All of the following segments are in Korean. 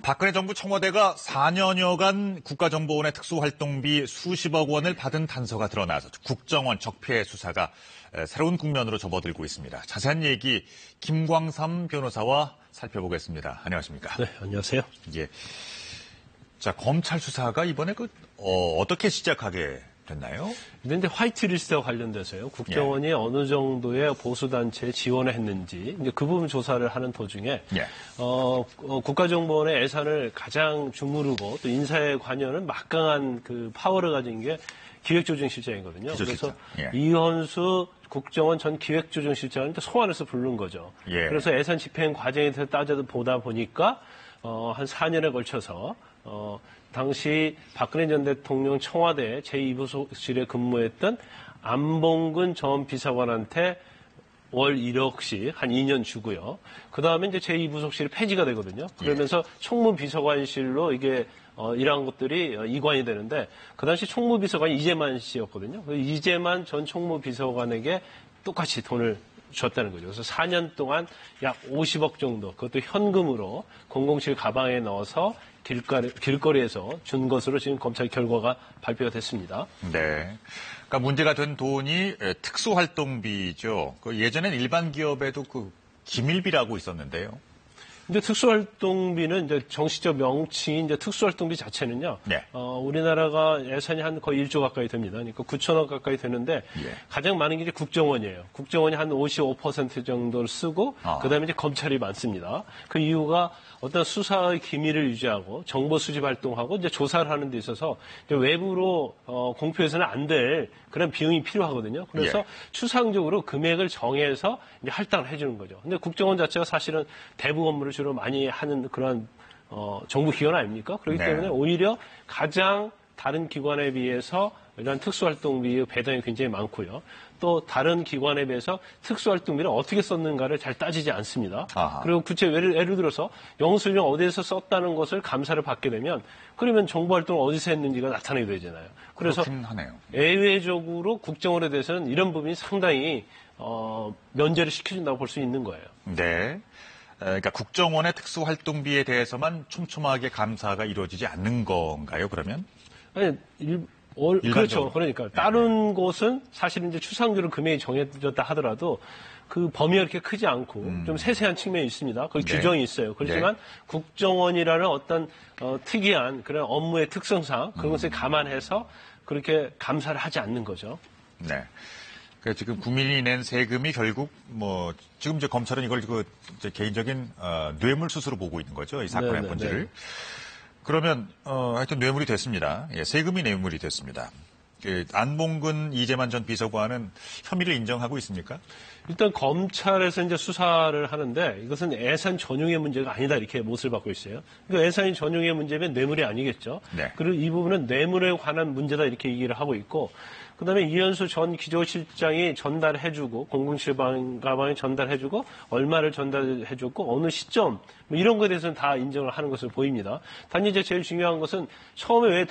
박근혜 정부 청와대가 4년여간 국가정보원의 특수활동비 수십억 원을 받은 단서가 드러나서 국정원 적폐 수사가 새로운 국면으로 접어들고 있습니다. 자세한 얘기 김광삼 변호사와 살펴보겠습니다. 안녕하십니까? 네, 안녕하세요. 예. 자, 검찰 수사가 이번에 어떻게 시작하게 됐나요? 근데 화이트리스트와 관련돼서요. 국정원이 예. 어느 정도의 보수단체에 지원을 했는지 이제 그 부분 조사를 하는 도중에 예. 국가정보원의 예산을 가장 주무르고 또 인사에 관여는 막강한 그 파워를 가진 게 기획조정실장이거든요. 그래서 예. 이현수 국정원 전 기획조정실장한테 소환해서 부른 거죠. 예. 그래서 예산 집행 과정에 대해서 따져서 보다 보니까 한 4년에 걸쳐서 당시 박근혜 전 대통령 청와대 제2부속실에 근무했던 안봉근 전 비서관한테 월 1억씩 한 2년 주고요. 그 다음에 이제 제2부속실이 폐지가 되거든요. 그러면서 총무비서관실로 이게 일한 것들이 이관이 되는데 그 당시 총무비서관이 이재만 씨였거든요. 이재만 전 총무비서관에게 똑같이 돈을 줬다는 거죠. 그래서 4년 동안 약 50억 정도, 그것도 현금으로 007 가방에 넣어서 길거리에서 준 것으로 지금 검찰 결과가 발표가 됐습니다. 네. 그러니까 문제가 된 돈이 특수활동비죠. 예전엔 일반 기업에도 기밀비라고 있었는데요. 근데 특수활동비는 이제 정식적 명칭인 이제 특수활동비 자체는요. 네. 우리나라가 예산이 한 거의 1조 가까이 됩니다. 그러니까 9천억 가까이 되는데 예. 가장 많은 게 이제 국정원이에요. 국정원이 한 55% 정도를 쓰고 그다음에 이제 검찰이 많습니다. 그 이유가 어떤 수사의 기밀을 유지하고 정보 수집 활동하고 이제 조사를 하는 데 있어서 이제 외부로 공표해서는 안 될 그런 비용이 필요하거든요. 그래서 예. 추상적으로 금액을 정해서 이제 할당을 해주는 거죠. 근데 국정원 자체가 사실은 대북 업무를 주로 많이 하는 그런 정부 기관 아닙니까? 그렇기 네. 때문에 오히려 가장 다른 기관에 비해서 이런 특수활동비의 배당이 굉장히 많고요. 또 다른 기관에 비해서 특수활동비를 어떻게 썼는가를 잘 따지지 않습니다. 아하. 그리고 예를 들어서 영수증 어디에서 썼다는 것을 감사를 받게 되면 그러면 정보활동을 어디서 했는지가 나타나게 되잖아요. 그래서 그렇긴 하네요. 예외적으로 국정원에 대해서는 이런 부분이 상당히 면제를 시켜준다고 볼 수 있는 거예요. 네. 그러니까 국정원의 특수활동비에 대해서만 촘촘하게 감사가 이루어지지 않는 건가요, 그러면? 아니, 그렇죠. 그러니까 다른 곳은 사실은 이제 추상적으로 금액이 정해졌다 하더라도 그 범위가 그렇게 크지 않고 좀 세세한 측면이 있습니다. 거기 네. 규정이 있어요. 그렇지만 국정원이라는 어떤 특이한 그런 업무의 특성상 그런 것을 감안해서 그렇게 감사를 하지 않는 거죠. 네. 그러니까 지금 국민이 낸 세금이 결국 지금 이제 검찰은 이걸 이제 개인적인 뇌물 수수로 보고 있는 거죠. 이 사건의 본질을. 그러면 하여튼 뇌물이 됐습니다. 예, 세금이 뇌물이 됐습니다. 안봉근 이재만 전 비서관은 혐의를 인정하고 있습니까? 일단 검찰에서 이제 수사를 하는데 이것은 예산 전용의 문제가 아니다 이렇게 못을 받고 있어요. 그러니까 예산이 전용의 문제면 뇌물이 아니겠죠. 네. 그리고 이 부분은 뇌물에 관한 문제다 이렇게 얘기를 하고 있고 그다음에 이현수 전 기조실장이 전달해주고 007 가방에 전달해주고 얼마를 전달해줬고 어느 시점 이런 거에 대해서는 다 인정을 하는 것으로 보입니다. 단지 이제 제일 중요한 것은 처음에 왜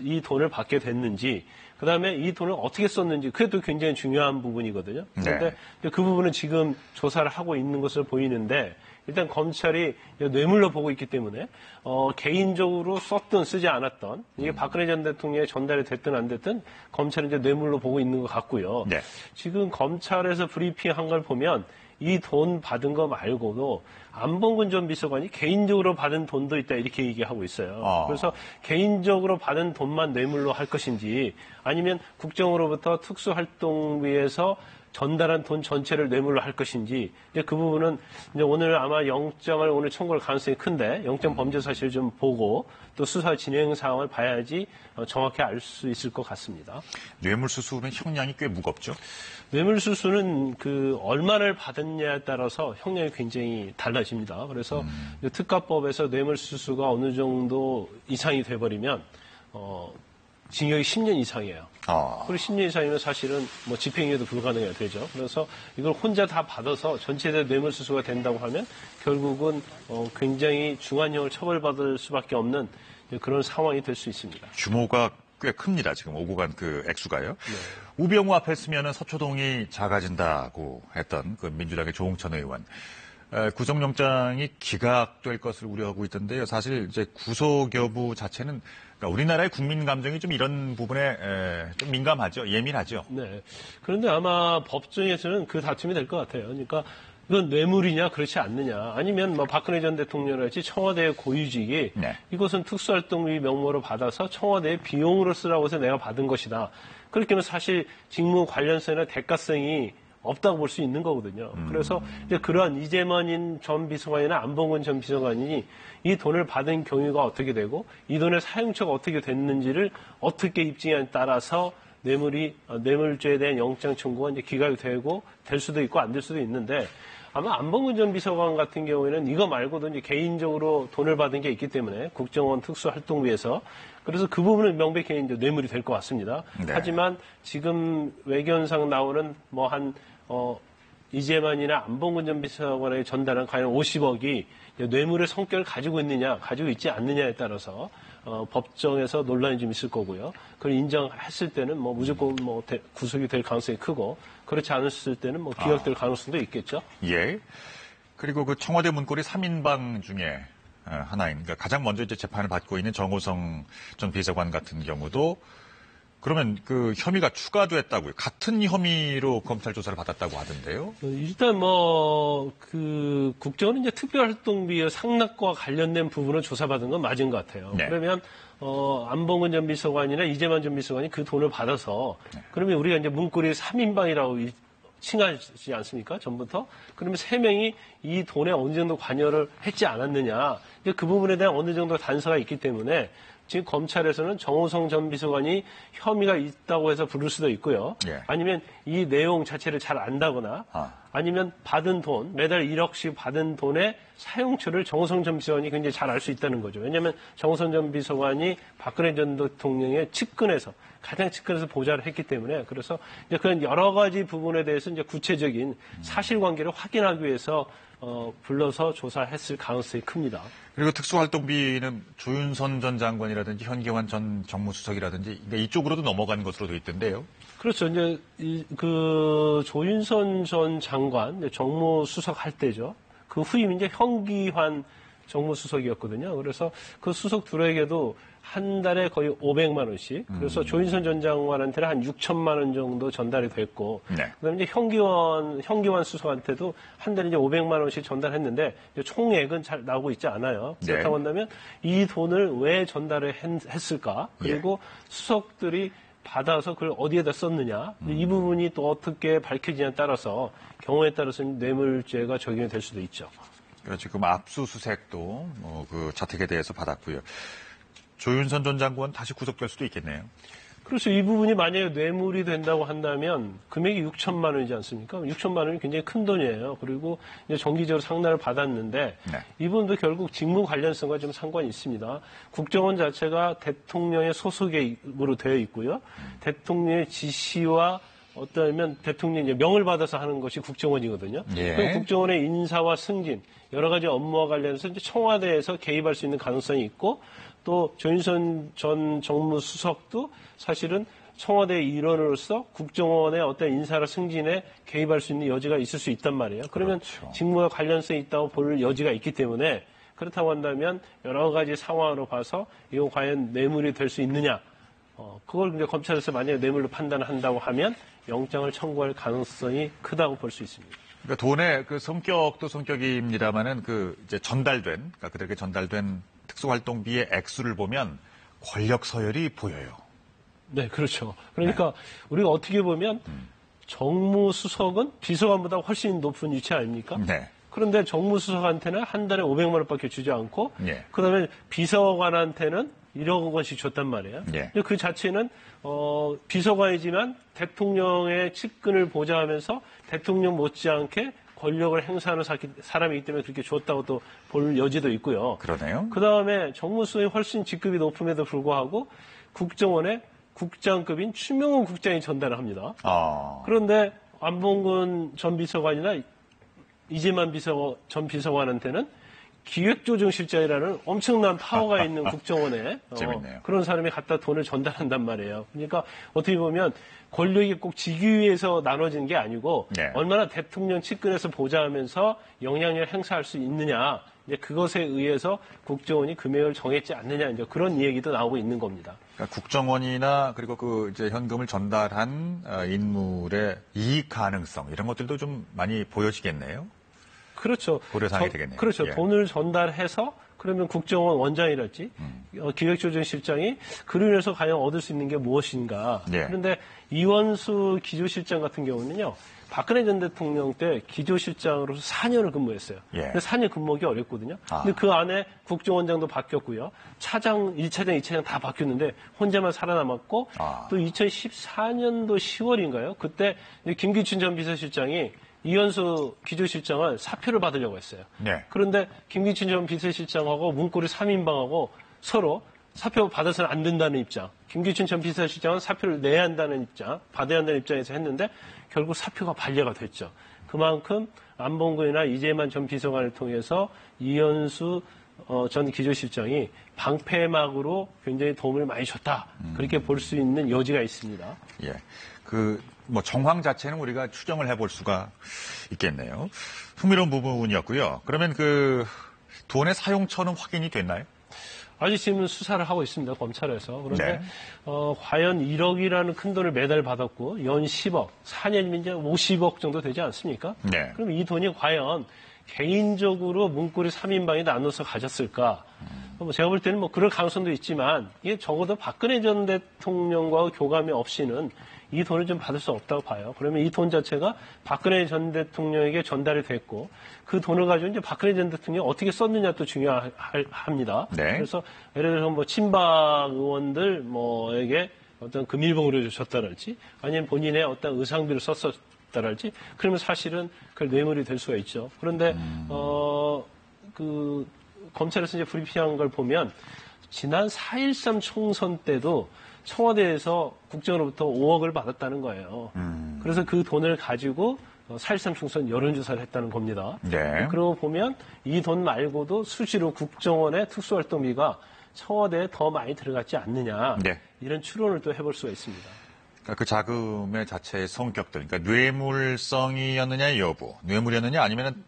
이 돈을 받게 됐는지 그다음에 이 돈을 어떻게 썼는지 그게 또 굉장히 중요한 부분이거든요. 그런데 그 부분은 지금 조사를 하고 있는 것으로 보이는데 일단 검찰이 뇌물로 보고 있기 때문에 개인적으로 썼든 쓰지 않았던 이게 박근혜 전 대통령에 전달이 됐든 안 됐든 검찰은 이제 뇌물로 보고 있는 것 같고요. 네. 지금 검찰에서 브리핑한 걸 보면 이 돈 받은 거 말고도 안봉근 전 비서관이 개인적으로 받은 돈도 있다 이렇게 얘기하고 있어요. 그래서 개인적으로 받은 돈만 뇌물로 할 것인지 아니면 국정으로부터 특수활동비에서 전달한 돈 전체를 뇌물로 할 것인지 이제 그 부분은 이제 오늘 아마 영장을 오늘 청구할 가능성이 큰데 영장 범죄 사실을 좀 보고 또 수사 진행 상황을 봐야지 정확히 알 수 있을 것 같습니다. 뇌물수수는 형량이 꽤 무겁죠? 뇌물수수는 얼마를 받았냐에 따라서 형량이 굉장히 달라집니다. 그래서 특가법에서 뇌물수수가 어느 정도 이상이 돼버리면 징역이 10년 이상이에요. 그리고 10년 이상이면 사실은 집행유예도 불가능해야 되죠. 그래서 이걸 혼자 다 받아서 전체적 뇌물수수가 된다고 하면 결국은 굉장히 중한형을 처벌받을 수밖에 없는 그런 상황이 될 수 있습니다. 규모가 꽤 큽니다. 지금 오고 간 그 액수가요. 네. 우병우 앞에 쓰면은 서초동이 작아진다고 했던 그 민주당의 조홍천 의원. 구속영장이 기각될 것을 우려하고 있던데요. 사실 이제 구속 여부 자체는 그러니까 우리나라의 국민 감정이 좀 이런 부분에 좀 민감하죠. 예민하죠. 네. 그런데 아마 법정에서는 그 다툼이 될 것 같아요. 그러니까 이건 뇌물이냐 그렇지 않느냐 아니면 뭐 박근혜 전 대통령이랄지 청와대의 고유직이 네. 이것은 특수활동비 명목으로 받아서 청와대의 비용으로 쓰라고 해서 내가 받은 것이다. 그렇게 하면 사실 직무 관련성이나 대가성이 없다고 볼 수 있는 거거든요. 그래서 이제 그러한 이재만인 전 비서관이나 안봉근 전 비서관이 이 돈을 받은 경위가 어떻게 되고 이 돈의 사용처가 어떻게 됐는지를 어떻게 입증하냐에 따라서 뇌물죄에 대한 영장 청구가 이제 기각이 되고 될 수도 있고 안 될 수도 있는데 아마 안봉근 전 비서관 같은 경우에는 이거 말고도 이제 개인적으로 돈을 받은 게 있기 때문에 국정원 특수활동비에서 그래서 그 부분은 명백히 이제 뇌물이 될 것 같습니다. 네. 하지만 지금 외견상 나오는 이재만이나 안봉근 전 비서관에게 전달한 과연 50억이 뇌물의 성격을 가지고 있느냐, 가지고 있지 않느냐에 따라서 법정에서 논란이 좀 있을 거고요. 그걸 인정했을 때는 뭐 무조건 구속이 될 가능성이 크고 그렇지 않았을 때는 뭐 기각될 가능성도 있겠죠. 예. 그리고 그 청와대 문고리 3인방 중에 하나인, 그러니까 가장 먼저 이제 재판을 받고 있는 정호성 전 비서관 같은 경우도 그러면 그 혐의가 추가됐다고요. 같은 혐의로 검찰 조사를 받았다고 하던데요. 일단 국정원은 이제 특별활동비 상납과 관련된 부분을 조사받은 건 맞은 것 같아요. 네. 그러면 안봉근 전 비서관이나 이재만 전 비서관이 그 돈을 받아서 그러면 우리가 이제 문고리 3인방이라고 칭하지 않습니까? 전부터. 그러면 3명이 이 돈에 어느 정도 관여를 했지 않았느냐. 이제 그 부분에 대한 어느 정도 단서가 있기 때문에 지금 검찰에서는 정호성 전 비서관이 혐의가 있다고 해서 부를 수도 있고요. 예. 아니면 이 내용 자체를 잘 안다거나 아니면 받은 돈, 매달 1억씩 받은 돈의 사용처를 정호성 전 비서관이 굉장히 잘 알 수 있다는 거죠. 왜냐하면 정호성 전 비서관이 박근혜 전 대통령의 가장 측근에서 보좌를 했기 때문에 그래서 이제 그런 여러 가지 부분에 대해서 이제 구체적인 사실관계를 확인하기 위해서 불러서 조사했을 가능성이 큽니다. 그리고 특수활동비는 조윤선 전 장관이라든지 현기환 전 정무수석이라든지 그러니까 이쪽으로도 넘어간 것으로 되어 있던데요. 그렇죠. 이제 조윤선 전 장관 정무수석 할 때죠. 그 후임이 이제 현기환 정무수석이었거든요. 그래서 그 수석 둘에게도 한 달에 거의 500만 원씩. 그래서 조윤선 전 장관한테는 한 6천만 원 정도 전달이 됐고, 네. 그다음에 이제 현기환 수석한테도 한 달에 이제 500만 원씩 전달했는데 이제 총액은 잘 나오고 있지 않아요. 네. 그렇다고 한다면 이 돈을 왜 전달을 했을까? 그리고 수석들이 받아서 그걸 어디에다 썼느냐? 이 부분이 또 어떻게 밝혀지냐에 따라서 경우에 따라서는 뇌물죄가 적용이 될 수도 있죠. 그러니까 지금 압수수색도 그 자택에 대해서 받았고요. 조윤선 전 장관 다시 구속될 수도 있겠네요. 그래서 이 부분이 만약에 뇌물이 된다고 한다면 금액이 6천만 원이지 않습니까? 6천만 원이 굉장히 큰 돈이에요. 그리고 이제 정기적으로 상납을 받았는데 네. 이분도 결국 직무 관련성과 좀 상관이 있습니다. 국정원 자체가 대통령의 소속으로 되어 있고요. 대통령의 지시와 어떠면 대통령이 명을 받아서 하는 것이 국정원이거든요. 예. 그럼 국정원의 인사와 승진, 여러 가지 업무와 관련해서 이제 청와대에서 개입할 수 있는 가능성이 있고 또 조윤선 전 정무수석도 사실은 청와대의 일원으로서 국정원의 어떤 인사나 승진에 개입할 수 있는 여지가 있을 수 있단 말이에요. 그러면 그렇죠. 직무와 관련성이 있다고 볼 여지가 있기 때문에 그렇다고 한다면 여러 가지 상황으로 봐서 이거 과연 뇌물이 될 수 있느냐. 그걸 이제 검찰에서 만약에 뇌물로 판단한다고 하면 영장을 청구할 가능성이 크다고 볼 수 있습니다. 그러니까 돈의 그 성격도 성격입니다만은 그 이제 그러니까 그들에게 전달된 특수활동비의 액수를 보면 권력 서열이 보여요. 네, 그렇죠. 그러니까 우리가 어떻게 보면 정무수석은 비서관보다 훨씬 높은 위치 아닙니까? 네. 그런데 정무수석한테는 한 달에 500만 원밖에 주지 않고 예. 그다음에 비서관한테는 1억 원씩 줬단 말이에요. 예. 근데 그 자체는 비서관이지만 대통령의 측근을 보좌하면서 대통령 못지않게 권력을 행사하는 사람이기 때문에 그렇게 줬다고 또 볼 여지도 있고요. 그러네요. 그다음에 정무수석이 훨씬 직급이 높음에도 불구하고 국정원의 국장급인 추명훈 국장이 전달을 합니다. 그런데 안봉근 전 비서관이나 이재만 전 비서관한테는 기획조정실장이라는 엄청난 파워가 있는 국정원에 그런 사람이 갖다 돈을 전달한단 말이에요. 그러니까 어떻게 보면 권력이 꼭 직위 위해서 나눠진 게 아니고 네. 얼마나 대통령 측근에서 보좌하면서 영향력을 행사할 수 있느냐. 이제 그것에 의해서 국정원이 금액을 정했지 않느냐. 이제 그런 얘기도 나오고 있는 겁니다. 그러니까 국정원이나 그리고 그 이제 현금을 전달한 인물의 이익 가능성 이런 것들도 좀 많이 보여지겠네요. 그렇죠. 고려사항이 되겠네요. 그렇죠. 예. 돈을 전달해서 그러면 국정원 원장이랄지 기획조정실장이 그로 인해서 과연 얻을 수 있는 게 무엇인가. 예. 그런데 이원수 기조실장 같은 경우는요. 박근혜 전 대통령 때 기조실장으로서 4년을 근무했어요. 예. 근데 4년 근무하기 어렵거든요. 근데 그 안에 국정원장도 바뀌었고요. 차장, 1차장, 2차장 다 바뀌었는데 혼자만 살아남았고 또 2014년도 10월인가요? 그때 김기춘 전 비서실장이 이현수 기조실장을 사표를 받으려고 했어요. 네. 그런데 김기춘 전 비서실장하고 문고리 3인방하고 서로 사표 받아서는 안 된다는 입장, 김기춘 전 비서실장은 사표를 내야 한다는 입장, 받아야 한다는 입장에서 했는데 결국 사표가 반려가 됐죠. 그만큼 안봉근이나 이재만 전 비서관을 통해서 이현수 전 기조실장이 방패막으로 굉장히 도움을 많이 줬다. 그렇게 볼 수 있는 여지가 있습니다. 예. 뭐 정황 자체는 우리가 추정을 해볼 수가 있겠네요. 흥미로운 부분이었고요. 그러면 그 돈의 사용처는 확인이 됐나요? 아직 지금 수사를 하고 있습니다. 검찰에서. 그런데 네. 과연 1억이라는 큰 돈을 매달 받았고 연 10억, 4년이면 이제 50억 정도 되지 않습니까? 네. 그럼 이 돈이 과연 개인적으로 문고리 3인방이 나눠서 가졌을까? 제가 볼 때는 뭐 그럴 가능성도 있지만 이게 적어도 박근혜 전 대통령과 교감이 없이는 이 돈을 좀 받을 수 없다고 봐요. 그러면 이 돈 자체가 박근혜 전 대통령에게 전달이 됐고 그 돈을 가지고 이제 박근혜 전 대통령이 어떻게 썼느냐 또 중요합니다. 네. 그래서 예를 들어서 뭐 친박 의원들 뭐에게 어떤 금일봉으로 줬다랄지 아니면 본인의 어떤 의상비를 썼었다랄지 그러면 사실은 그 뇌물이 될 수가 있죠. 그런데 그 검찰에서 이제 브리핑한 걸 보면 지난 4.13 총선 때도 청와대에서 국정으로부터 5억을 받았다는 거예요. 그래서 그 돈을 가지고 4.13 총선 여론조사를 했다는 겁니다. 네. 그러고 보면 이 돈 말고도 수시로 국정원의 특수활동비가 청와대에 더 많이 들어갔지 않느냐. 네. 이런 추론을 또 해볼 수가 있습니다. 그러니까 그 자금의 자체의 성격들, 그러니까 뇌물성이었느냐의 여부, 뇌물이었느냐 아니면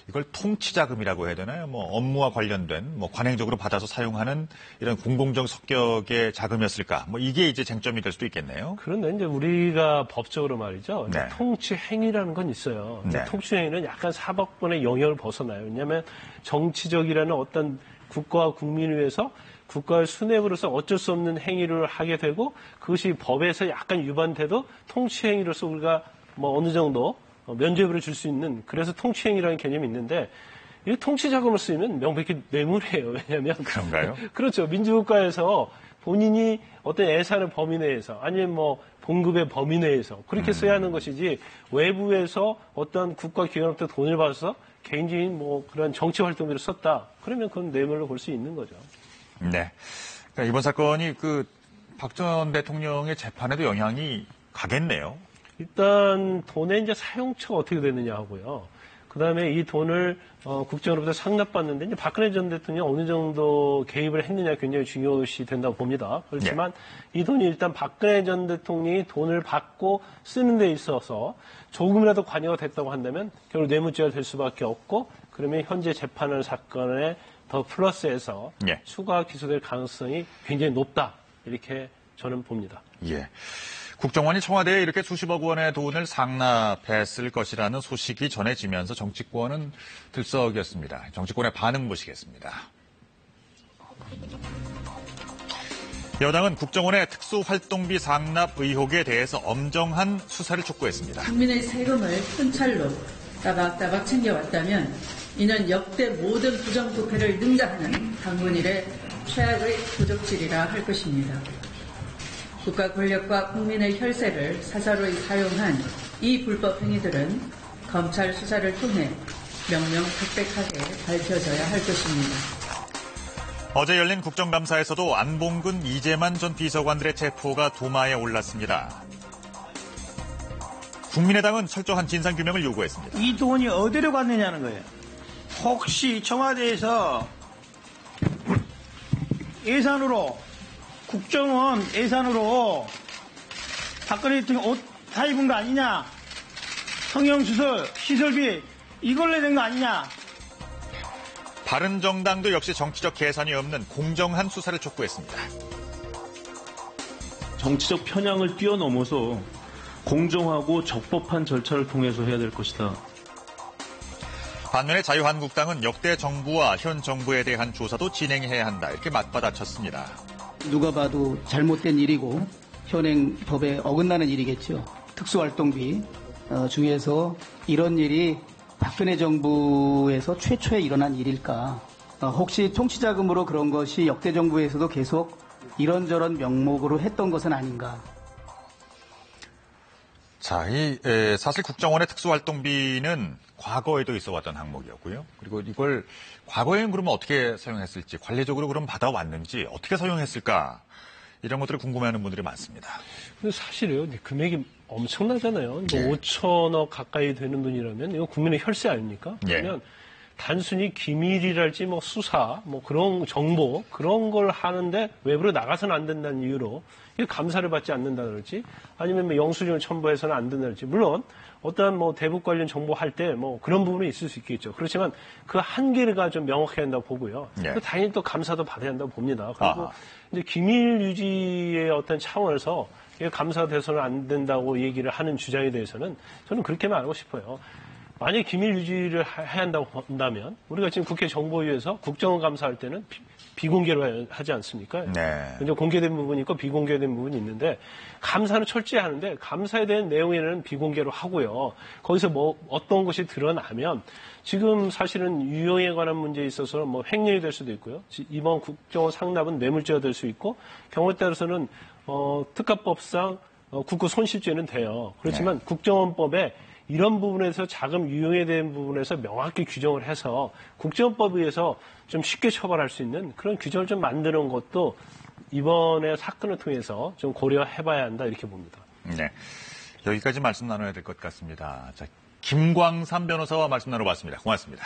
이걸 통치자금이라고 해야 되나요? 뭐 업무와 관련된, 뭐 관행적으로 받아서 사용하는 이런 공공적 성격의 자금이었을까? 뭐 이게 이제 쟁점이 될 수도 있겠네요. 그런데 이제 우리가 법적으로 말이죠. 네. 통치행위라는 건 있어요. 네. 통치행위는 약간 사법권의 영역을 벗어나요. 왜냐하면 정치적이라는 어떤 국가와 국민을 위해서 국가의 수뇌부로서 어쩔 수 없는 행위를 하게 되고 그것이 법에서 약간 위반돼도 통치행위로서 우리가 뭐 어느 정도 면죄부를 줄 수 있는 그래서 통치행위라는 개념이 있는데 이 통치자금을 쓰면 명백히 뇌물이에요. 왜냐하면 그런가요? 그렇죠. 민주국가에서 본인이 어떤 예산의 범위 내에서 아니면 뭐 봉급의 범위 내에서 그렇게 써야 하는 것이지 외부에서 어떤 국가 기관으로부터 돈을 받아서 개인적인 뭐 그런 정치 활동비를 썼다. 그러면 그건 뇌물로 볼 수 있는 거죠. 네. 그러니까 이번 사건이 그 박 전 대통령의 재판에도 영향이 가겠네요. 일단 돈의 이제 사용처가 어떻게 되느냐 하고요. 그다음에 이 돈을 국정으로부터 상납받는데 이제 박근혜 전 대통령이 어느 정도 개입을 했느냐 굉장히 중요시 된다고 봅니다. 그렇지만 이 돈이 일단 박근혜 전 대통령이 돈을 받고 쓰는 데 있어서 조금이라도 관여가 됐다고 한다면 결국 뇌물죄가 될 수밖에 없고 그러면 현재 재판하는 사건에 더 플러스해서 예. 추가 기소될 가능성이 굉장히 높다. 이렇게 저는 봅니다. 예. 국정원이 청와대에 이렇게 수십억 원의 돈을 상납했을 것이라는 소식이 전해지면서 정치권은 들썩였습니다. 정치권의 반응 보시겠습니다. 여당은 국정원의 특수활동비 상납 의혹에 대해서 엄정한 수사를 촉구했습니다. 국민의 세금을 큰 찰로 따박따박 챙겨왔다면 이는 역대 모든 부정부패를 능가하는 당군 이래 최악의 도적질이라 할 것입니다. 국가 권력과 국민의 혈세를 사사로이 사용한 이 불법 행위들은 검찰 수사를 통해 명명백백하게 밝혀져야 할 것입니다. 어제 열린 국정감사에서도 안봉근, 이재만 전 비서관들의 체포가 도마에 올랐습니다. 국민의당은 철저한 진상규명을 요구했습니다. 이 돈이 어디로 갔느냐는 거예요. 혹시 청와대에서 예산으로 국정원 예산으로 박근혜 대통령 옷 사 입은 거 아니냐? 성형수술, 시설비 이걸 내는 거 아니냐? 바른정당도 역시 정치적 계산이 없는 공정한 수사를 촉구했습니다. 정치적 편향을 뛰어넘어서 공정하고 적법한 절차를 통해서 해야 될 것이다. 반면에 자유한국당은 역대 정부와 현 정부에 대한 조사도 진행해야 한다 이렇게 맞받아쳤습니다. 누가 봐도 잘못된 일이고 현행 법에 어긋나는 일이겠죠. 특수활동비 중에서 이런 일이 박근혜 정부에서 최초에 일어난 일일까? 혹시 통치자금으로 그런 것이 역대 정부에서도 계속 이런저런 명목으로 했던 것은 아닌가? 자, 사실 국정원의 특수활동비는 과거에도 있어 왔던 항목이었고요. 그리고 이걸 과거에는 그러면 어떻게 사용했을지, 관례적으로 그럼 받아왔는지, 어떻게 사용했을까? 이런 것들을 궁금해하는 분들이 많습니다. 근데 사실요, 금액이 엄청나잖아요. 예. 5천억 가까이 되는 돈이라면 이거 국민의 혈세 아닙니까? 예. 그러면 단순히 기밀이랄지 뭐 수사, 뭐 그런 정보 그런 걸 하는데 외부로 나가서는 안 된다는 이유로 이게 감사를 받지 않는다든지 아니면 뭐 영수증을 첨부해서는 안 된다든지 물론 어떠한 뭐 대북 관련 정보 할 때 뭐 그런 부분이 있을 수 있겠죠. 그렇지만 그 한계가 좀 명확해야 한다고 보고요. 예. 또 당연히 또 감사도 받아야 한다고 봅니다. 그리고 아하. 이제 기밀 유지의 어떤 차원에서 이게 감사돼서는 안 된다고 얘기를 하는 주장에 대해서는 저는 그렇게 말하고 싶어요. 만약에 기밀 유지를 해야 한다고 한다면 우리가 지금 국회 정보위에서 국정원 감사할 때는 비공개로 하지 않습니까? 네. 이제 공개된 부분이 있고 비공개된 부분이 있는데 감사는 철저히 하는데 감사에 대한 내용에는 비공개로 하고요. 거기서 뭐 어떤 것이 드러나면 지금 사실은 유용에 관한 문제에 있어서 뭐 횡령이 될 수도 있고요. 이번 국정원 상납은 뇌물죄가 될 수 있고 경우에 따라서는 특가법상 국고 손실죄는 돼요. 그렇지만 국정원법에 이런 부분에서 자금 유용에 대한 부분에서 명확히 규정을 해서 국정원법에 의해서 좀 쉽게 처벌할 수 있는 그런 규정을 좀 만드는 것도 이번에 사건을 통해서 좀 고려해봐야 한다 이렇게 봅니다. 네. 여기까지 말씀 나눠야 될 것 같습니다. 자, 김광삼 변호사와 말씀 나눠봤습니다. 고맙습니다.